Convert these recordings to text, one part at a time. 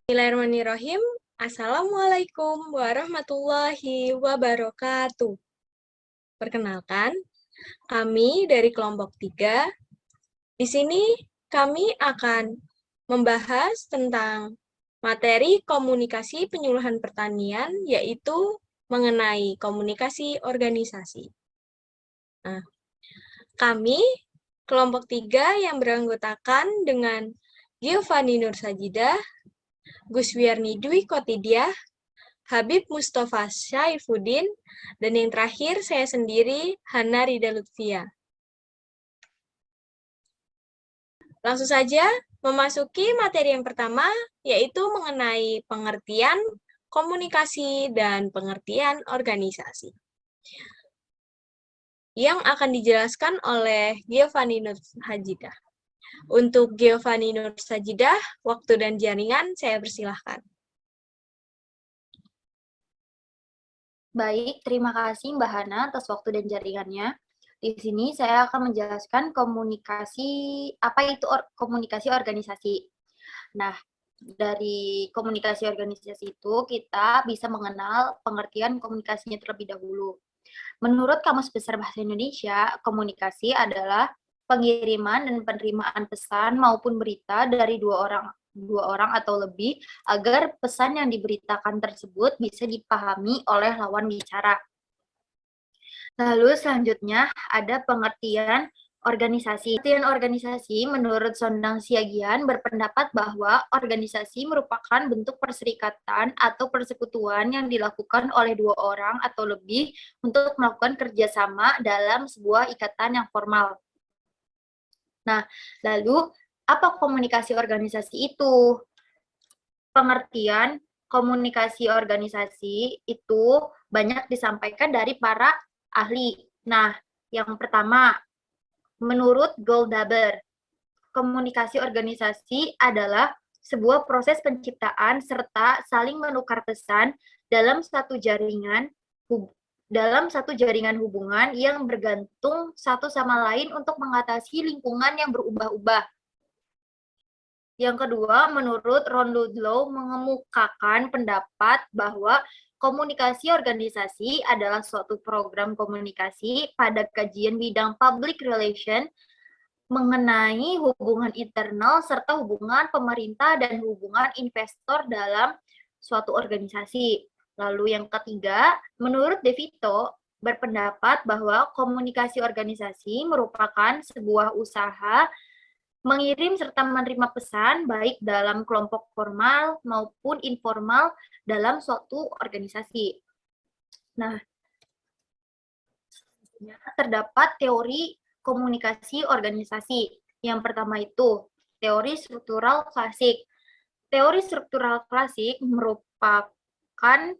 Bismillahirrahmanirrahim. Assalamualaikum warahmatullahi wabarakatuh. Perkenalkan, kami dari kelompok 3. Di sini kami akan membahas tentang materi komunikasi penyuluhan pertanian, yaitu mengenai komunikasi organisasi. Nah, kami kelompok 3 yang beranggotakan dengan Giovanni Nur Sajidah, Guswiarni Dwi Kotidiah, Habib Mustafa Syaifuddin, dan yang terakhir saya sendiri, Hana Rida Lutfia. Langsung saja memasuki materi yang pertama, yaitu mengenai pengertian komunikasi dan pengertian organisasi, yang akan dijelaskan oleh Giovanni Nur Sajidah. Untuk Giovanni Nur Sajidah, waktu dan jaringan saya persilahkan. Baik, terima kasih Mbak Hana atas waktu dan jaringannya. Di sini saya akan menjelaskan apa itu komunikasi organisasi. Nah, dari komunikasi organisasi itu kita bisa mengenal pengertian komunikasinya terlebih dahulu. Menurut Kamus Besar Bahasa Indonesia, komunikasi adalah pengiriman dan penerimaan pesan maupun berita dari dua orang atau lebih agar pesan yang diberitakan tersebut bisa dipahami oleh lawan bicara. Lalu selanjutnya ada pengertian organisasi. Pengertian organisasi menurut Sondang Siagian berpendapat bahwa organisasi merupakan bentuk perserikatan atau persekutuan yang dilakukan oleh dua orang atau lebih untuk melakukan kerjasama dalam sebuah ikatan yang formal. Nah, lalu apa komunikasi organisasi itu? Pengertian komunikasi organisasi itu banyak disampaikan dari para ahli. Nah, yang pertama, menurut Goldhaber, komunikasi organisasi adalah sebuah proses penciptaan serta saling menukar pesan dalam satu jaringan hubungan yang bergantung satu sama lain untuk mengatasi lingkungan yang berubah-ubah. Yang kedua, menurut Ron Ludlow mengemukakan pendapat bahwa komunikasi organisasi adalah suatu program komunikasi pada kajian bidang public relation mengenai hubungan internal serta hubungan pemerintah dan hubungan investor dalam suatu organisasi. Lalu yang ketiga, menurut De Vito berpendapat bahwa komunikasi organisasi merupakan sebuah usaha mengirim serta menerima pesan baik dalam kelompok formal maupun informal dalam suatu organisasi. Nah, terdapat teori komunikasi organisasi. Yang pertama itu teori struktural klasik. Teori struktural klasik merupakan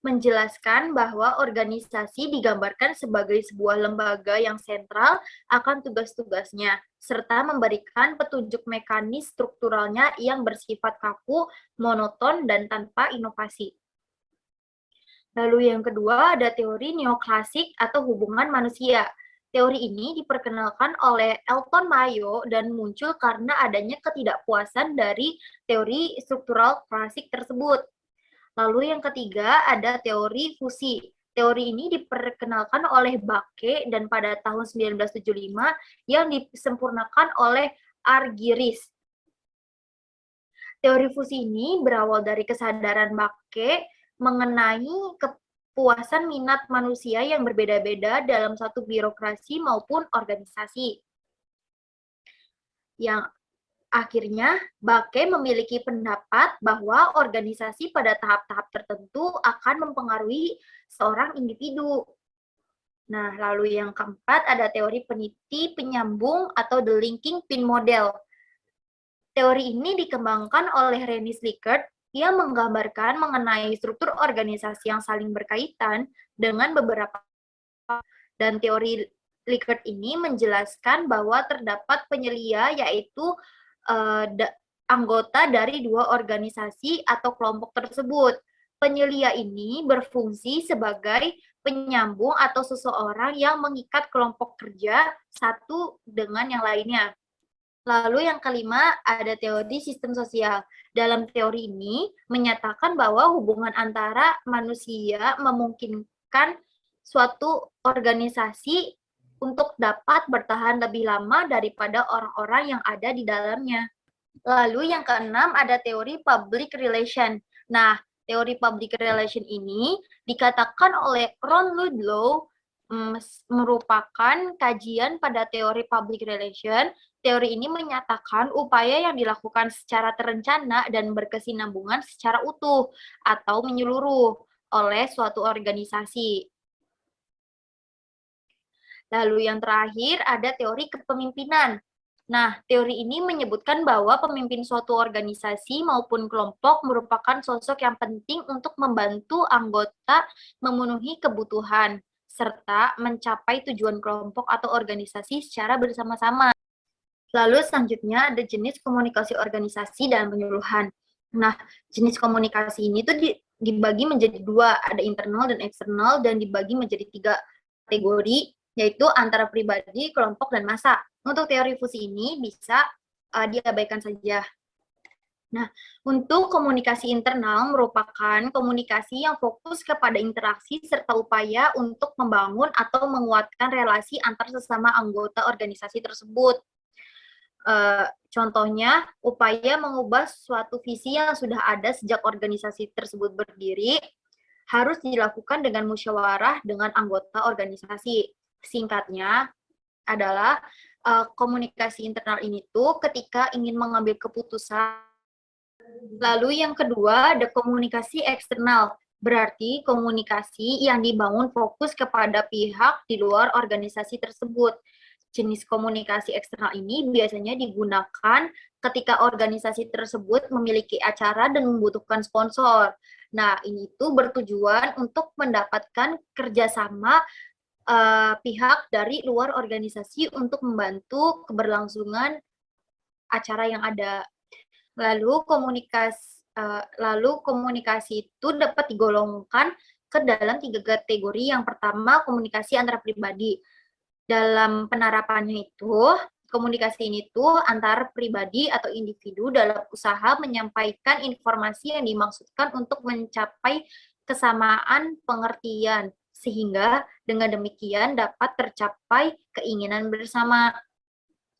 menjelaskan bahwa organisasi digambarkan sebagai sebuah lembaga yang sentral akan tugas-tugasnya, serta memberikan petunjuk mekanis strukturalnya yang bersifat kaku, monoton, dan tanpa inovasi. Lalu yang kedua ada teori neoklasik atau hubungan manusia. Teori ini diperkenalkan oleh Elton Mayo dan muncul karena adanya ketidakpuasan dari teori struktural klasik tersebut. Lalu yang ketiga ada teori fusi. Teori ini diperkenalkan oleh Bakke dan pada tahun 1975 yang disempurnakan oleh Argyris. Teori fusi ini berawal dari kesadaran Bakke mengenai kepuasan minat manusia yang berbeda-beda dalam satu birokrasi maupun organisasi. Yang akhirnya, Bakke memiliki pendapat bahwa organisasi pada tahap-tahap tertentu akan mempengaruhi seorang individu. Nah, lalu yang keempat ada teori peniti penyambung atau the linking pin model. Teori ini dikembangkan oleh René Slickert yang menggambarkan mengenai struktur organisasi yang saling berkaitan dengan beberapa, dan teori Likert ini menjelaskan bahwa terdapat penyelia yaitu anggota dari dua organisasi atau kelompok tersebut. Penyelia ini berfungsi sebagai penyambung atau seseorang yang mengikat kelompok kerja satu dengan yang lainnya. Lalu yang kelima ada teori sistem sosial. Dalam teori ini menyatakan bahwa hubungan antara manusia memungkinkan suatu organisasi untuk dapat bertahan lebih lama daripada orang-orang yang ada di dalamnya. Lalu yang keenam ada teori public relation. Nah, teori public relation ini dikatakan oleh Ron Ludlow merupakan kajian pada teori public relation. Teori ini menyatakan upaya yang dilakukan secara terencana dan berkesinambungan secara utuh atau menyeluruh oleh suatu organisasi. Lalu yang terakhir ada teori kepemimpinan. Nah, teori ini menyebutkan bahwa pemimpin suatu organisasi maupun kelompok merupakan sosok yang penting untuk membantu anggota memenuhi kebutuhan serta mencapai tujuan kelompok atau organisasi secara bersama-sama. Lalu selanjutnya ada jenis komunikasi organisasi dan penyuluhan. Nah, jenis komunikasi ini tuh dibagi menjadi dua, ada internal dan eksternal, dan dibagi menjadi 3 kategori, yaitu antara pribadi, kelompok, dan massa. Untuk teori fusi ini bisa diabaikan saja. Nah, untuk komunikasi internal merupakan komunikasi yang fokus kepada interaksi serta upaya untuk membangun atau menguatkan relasi antar sesama anggota organisasi tersebut. Contohnya, upaya mengubah suatu visi yang sudah ada sejak organisasi tersebut berdiri harus dilakukan dengan musyawarah dengan anggota organisasi. Singkatnya adalah komunikasi internal ini tuh ketika ingin mengambil keputusan. Lalu yang kedua ada komunikasi eksternal. Berarti komunikasi yang dibangun fokus kepada pihak di luar organisasi tersebut. Jenis komunikasi eksternal ini biasanya digunakan ketika organisasi tersebut memiliki acara dan membutuhkan sponsor. Nah, ini tuh bertujuan untuk mendapatkan kerjasama pihak dari luar organisasi untuk membantu keberlangsungan acara yang ada. Lalu komunikasi itu dapat digolongkan ke dalam 3 kategori. Yang pertama, komunikasi antara pribadi. Dalam penerapannya itu, komunikasi ini tuh antar pribadi atau individu dalam usaha menyampaikan informasi yang dimaksudkan untuk mencapai kesamaan pengertian, sehingga dengan demikian dapat tercapai keinginan bersama.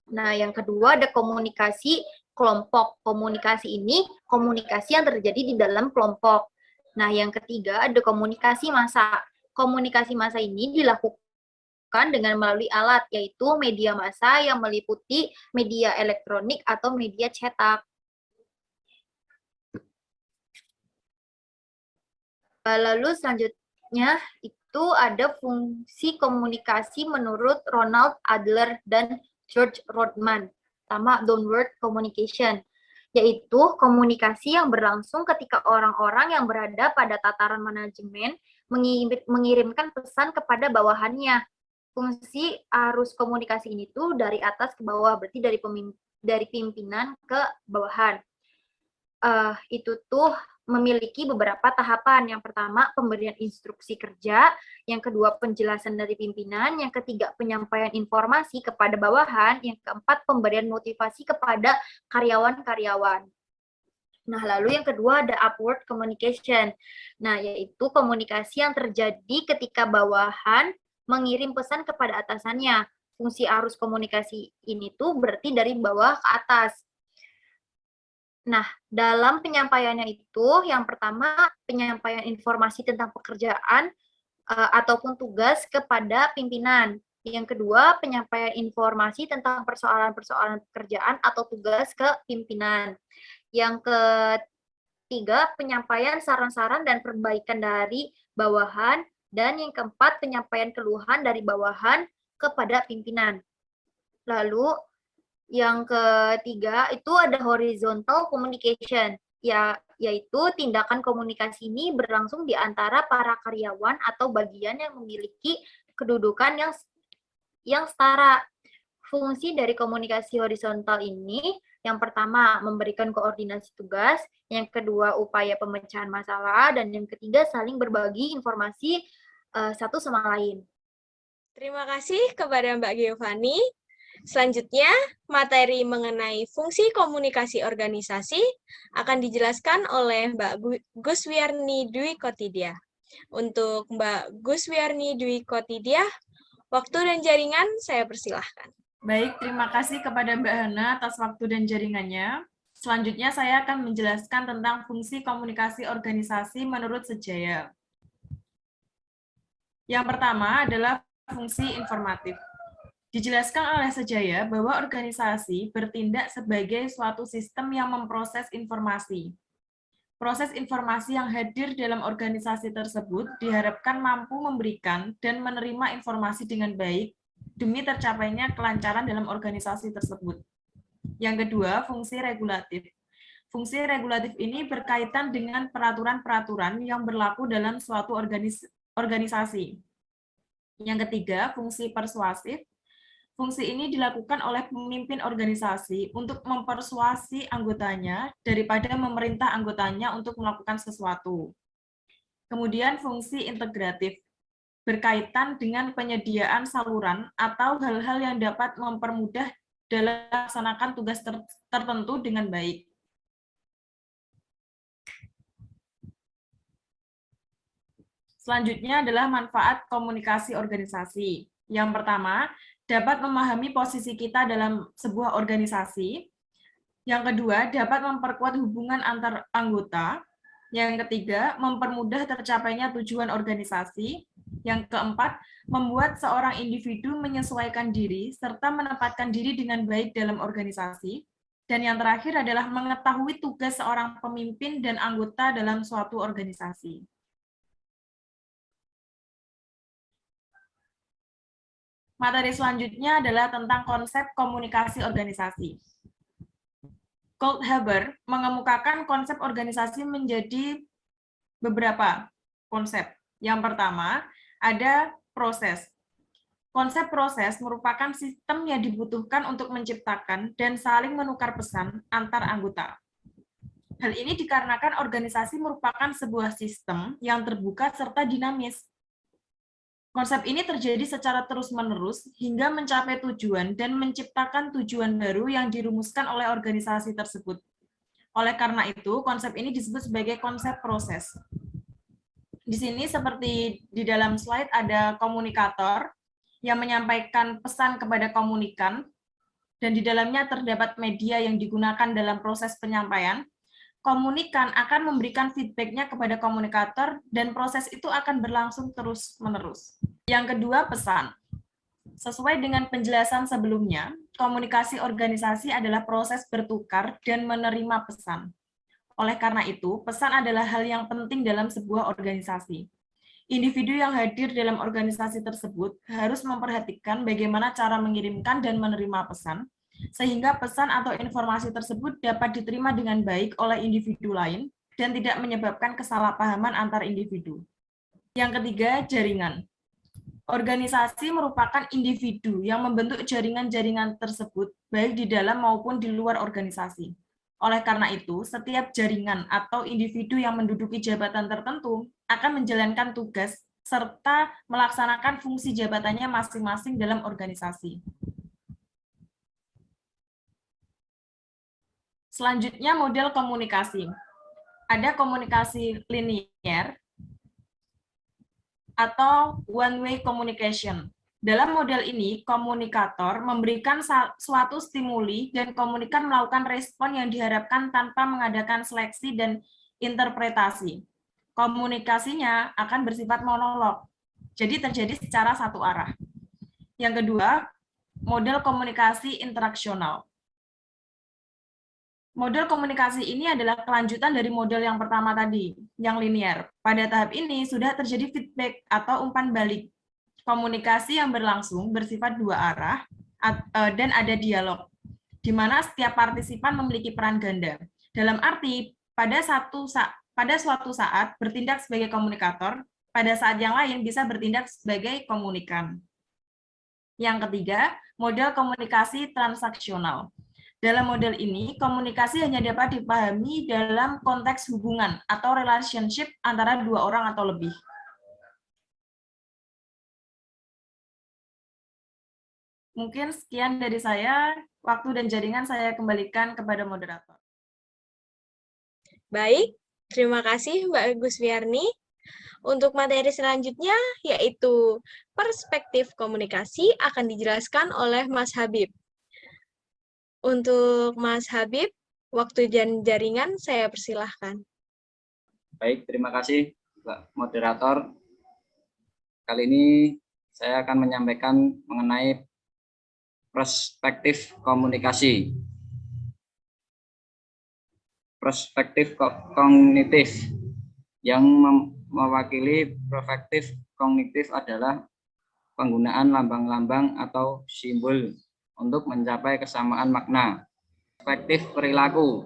Nah, yang kedua ada komunikasi kelompok. Komunikasi ini komunikasi yang terjadi di dalam kelompok. Nah, yang ketiga ada komunikasi massa. Komunikasi massa ini dilakukan dengan melalui alat, yaitu media massa yang meliputi media elektronik atau media cetak. Lalu selanjutnya itu ada fungsi komunikasi menurut Ronald Adler dan George Rodman, pertama downward communication, yaitu komunikasi yang berlangsung ketika orang-orang yang berada pada tataran manajemen mengirimkan pesan kepada bawahannya. Fungsi arus komunikasi ini tuh dari atas ke bawah, berarti dari pimpinan ke bawahan. Itu tuh memiliki beberapa tahapan. Yang pertama, pemberian instruksi kerja. Yang kedua, penjelasan dari pimpinan. Yang ketiga, penyampaian informasi kepada bawahan. Yang keempat, pemberian motivasi kepada karyawan-karyawan. Nah, lalu yang kedua ada upward communication. Nah, yaitu komunikasi yang terjadi ketika bawahan mengirim pesan kepada atasannya. Fungsi arus komunikasi ini tuh berarti dari bawah ke atas. Nah, dalam penyampaiannya itu, yang pertama penyampaian informasi tentang pekerjaan ataupun tugas kepada pimpinan. Yang kedua, penyampaian informasi tentang persoalan-persoalan pekerjaan atau tugas ke pimpinan. Yang ketiga, penyampaian saran-saran dan perbaikan dari bawahan. Dan yang keempat, penyampaian keluhan dari bawahan kepada pimpinan. Lalu yang ketiga itu ada horizontal communication, yaitu tindakan komunikasi ini berlangsung di antara para karyawan atau bagian yang memiliki kedudukan yang setara. Fungsi dari komunikasi horizontal ini, yang pertama memberikan koordinasi tugas, yang kedua upaya pemecahan masalah, dan yang ketiga saling berbagi informasi satu sama lain. Terima kasih kepada Mbak Giovanni. Selanjutnya, materi mengenai fungsi komunikasi organisasi akan dijelaskan oleh Mbak Guswiarni Dwi Kotidia. Untuk Mbak Guswiarni Dwi Kotidia, waktu dan jaringan saya persilahkan. Baik, terima kasih kepada Mbak Hana atas waktu dan jaringannya. Selanjutnya saya akan menjelaskan tentang fungsi komunikasi organisasi menurut Sejaya. Yang pertama adalah fungsi informatif. Dijelaskan oleh Sejaya bahwa organisasi bertindak sebagai suatu sistem yang memproses informasi. Proses informasi yang hadir dalam organisasi tersebut diharapkan mampu memberikan dan menerima informasi dengan baik demi tercapainya kelancaran dalam organisasi tersebut. Yang kedua, fungsi regulatif. Fungsi regulatif ini berkaitan dengan peraturan-peraturan yang berlaku dalam suatu organisasi. Yang ketiga, fungsi persuasif. Fungsi ini dilakukan oleh pemimpin organisasi untuk mempersuasi anggotanya daripada memerintah anggotanya untuk melakukan sesuatu. Kemudian fungsi integratif, berkaitan dengan penyediaan saluran atau hal-hal yang dapat mempermudah dalam melaksanakan tugas tertentu dengan baik. Selanjutnya adalah manfaat komunikasi organisasi. Yang pertama, dapat memahami posisi kita dalam sebuah organisasi. Yang kedua, dapat memperkuat hubungan antar anggota. Yang ketiga, mempermudah tercapainya tujuan organisasi. Yang keempat, membuat seorang individu menyesuaikan diri serta menempatkan diri dengan baik dalam organisasi. Dan yang terakhir adalah mengetahui tugas seorang pemimpin dan anggota dalam suatu organisasi. Materi selanjutnya adalah tentang konsep komunikasi organisasi. Goldhaber mengemukakan konsep organisasi menjadi beberapa konsep. Yang pertama, ada proses. Konsep proses merupakan sistem yang dibutuhkan untuk menciptakan dan saling menukar pesan antar anggota. Hal ini dikarenakan organisasi merupakan sebuah sistem yang terbuka serta dinamis. Konsep ini terjadi secara terus-menerus hingga mencapai tujuan dan menciptakan tujuan baru yang dirumuskan oleh organisasi tersebut. Oleh karena itu, konsep ini disebut sebagai konsep proses. Di sini seperti di dalam slide ada komunikator yang menyampaikan pesan kepada komunikan, dan di dalamnya terdapat media yang digunakan dalam proses penyampaian. Komunikan akan memberikan feedback-nya kepada komunikator dan proses itu akan berlangsung terus-menerus. Yang kedua, pesan. Sesuai dengan penjelasan sebelumnya, komunikasi organisasi adalah proses bertukar dan menerima pesan. Oleh karena itu, pesan adalah hal yang penting dalam sebuah organisasi. Individu yang hadir dalam organisasi tersebut harus memperhatikan bagaimana cara mengirimkan dan menerima pesan, sehingga pesan atau informasi tersebut dapat diterima dengan baik oleh individu lain dan tidak menyebabkan kesalahpahaman antar individu. Yang ketiga, jaringan. Organisasi merupakan individu yang membentuk jaringan-jaringan tersebut baik di dalam maupun di luar organisasi. Oleh karena itu, setiap jaringan atau individu yang menduduki jabatan tertentu akan menjalankan tugas serta melaksanakan fungsi jabatannya masing-masing dalam organisasi. Selanjutnya, model komunikasi. Ada komunikasi linier atau one-way communication. Dalam model ini, komunikator memberikan suatu stimuli dan komunikan melakukan respon yang diharapkan tanpa mengadakan seleksi dan interpretasi. Komunikasinya akan bersifat monolog, jadi terjadi secara satu arah. Yang kedua, model komunikasi interaksional. Model komunikasi ini adalah kelanjutan dari model yang pertama tadi, yang linear. Pada tahap ini sudah terjadi feedback atau umpan balik. Komunikasi yang berlangsung bersifat dua arah dan ada dialog, di mana setiap partisipan memiliki peran ganda. Dalam arti, pada suatu saat bertindak sebagai komunikator, pada saat yang lain bisa bertindak sebagai komunikan. Yang ketiga, model komunikasi transaksional. Dalam model ini, komunikasi hanya dapat dipahami dalam konteks hubungan atau relationship antara dua orang atau lebih. Mungkin sekian dari saya. Waktu dan jaringan saya kembalikan kepada moderator. Baik, terima kasih Mbak Guswiarni. Untuk materi selanjutnya, yaitu perspektif komunikasi, akan dijelaskan oleh Mas Habib. Untuk Mas Habib, waktu dan jaringan saya persilahkan. Baik, terima kasih Mbak Moderator. Kali ini saya akan menyampaikan mengenai perspektif komunikasi. Perspektif kognitif yang mewakili perspektif kognitif adalah penggunaan lambang-lambang atau simbol untuk mencapai kesamaan makna. Perspektif perilaku.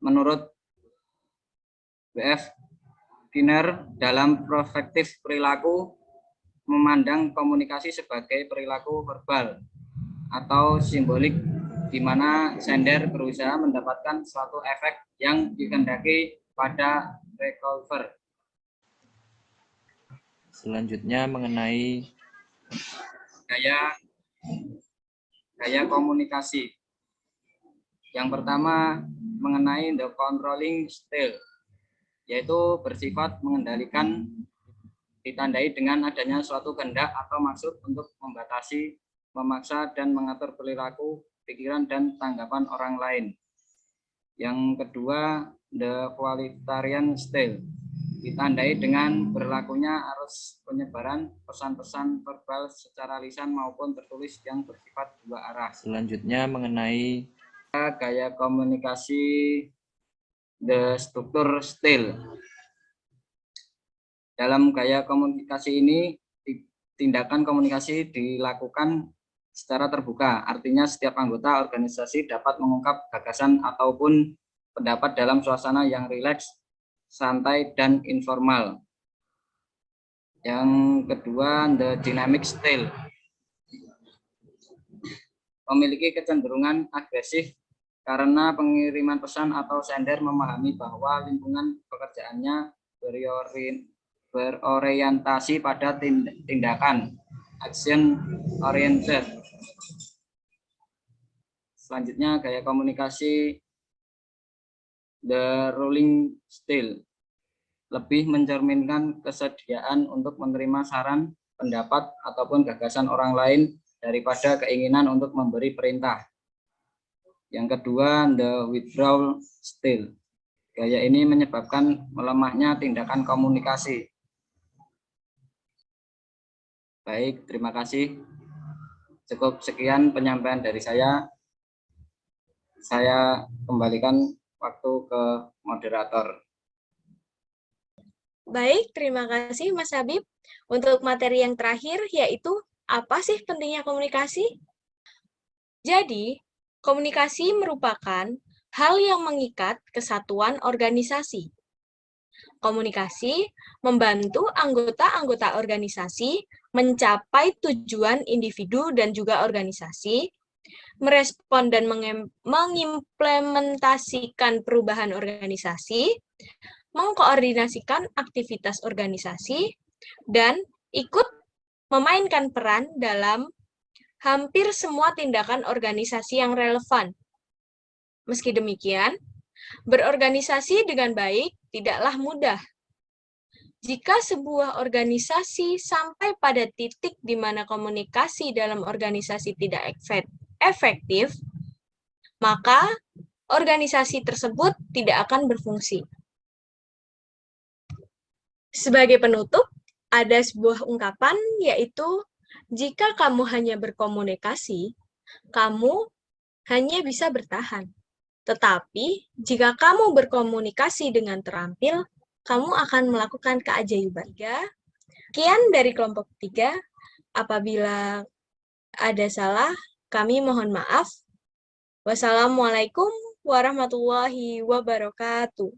Menurut B.F. Skinner, dalam perspektif perilaku memandang komunikasi sebagai perilaku verbal atau simbolik di mana sender berusaha mendapatkan suatu efek yang dikehendaki pada receiver. Selanjutnya mengenai gaya komunikasi. Yang pertama mengenai the controlling style, yaitu bersifat mengendalikan, ditandai dengan adanya suatu kehendak atau maksud untuk membatasi, memaksa, dan mengatur perilaku, pikiran, dan tanggapan orang lain. Yang kedua, the qualitarian style, ditandai dengan berlakunya arus penyebaran pesan-pesan verbal secara lisan maupun tertulis yang bersifat dua arah. Selanjutnya mengenai gaya komunikasi the structure style. Dalam gaya komunikasi ini, tindakan komunikasi dilakukan secara terbuka. Artinya setiap anggota organisasi dapat mengungkap gagasan ataupun pendapat dalam suasana yang rileks, santai, dan informal. Yang kedua, the dynamic style. Memiliki kecenderungan agresif karena pengiriman pesan atau sender memahami bahwa lingkungan pekerjaannya berorientasi pada tindakan, action oriented. Selanjutnya gaya komunikasi the ruling style, lebih mencerminkan kesediaan untuk menerima saran, pendapat, ataupun gagasan orang lain daripada keinginan untuk memberi perintah. Yang kedua, the withdrawal style. Gaya ini menyebabkan melemahnya tindakan komunikasi. Baik, terima kasih. Cukup sekian penyampaian dari saya. Saya kembalikan waktu ke moderator. Baik, terima kasih Mas Habib. Untuk materi yang terakhir, yaitu apa sih pentingnya komunikasi? Jadi, komunikasi merupakan hal yang mengikat kesatuan organisasi. Komunikasi membantu anggota-anggota organisasi mencapai tujuan individu dan juga organisasi, merespon dan mengimplementasikan perubahan organisasi, mengkoordinasikan aktivitas organisasi, dan ikut memainkan peran dalam hampir semua tindakan organisasi yang relevan. Meski demikian, berorganisasi dengan baik tidaklah mudah. Jika sebuah organisasi sampai pada titik di mana komunikasi dalam organisasi tidak efektif, maka organisasi tersebut tidak akan berfungsi. Sebagai penutup, ada sebuah ungkapan, yaitu jika kamu hanya berkomunikasi, kamu hanya bisa bertahan. Tetapi, jika kamu berkomunikasi dengan terampil, kamu akan melakukan keajaiban. Sekian dari kelompok 3. Apabila ada salah, kami mohon maaf. Wassalamualaikum warahmatullahi wabarakatuh.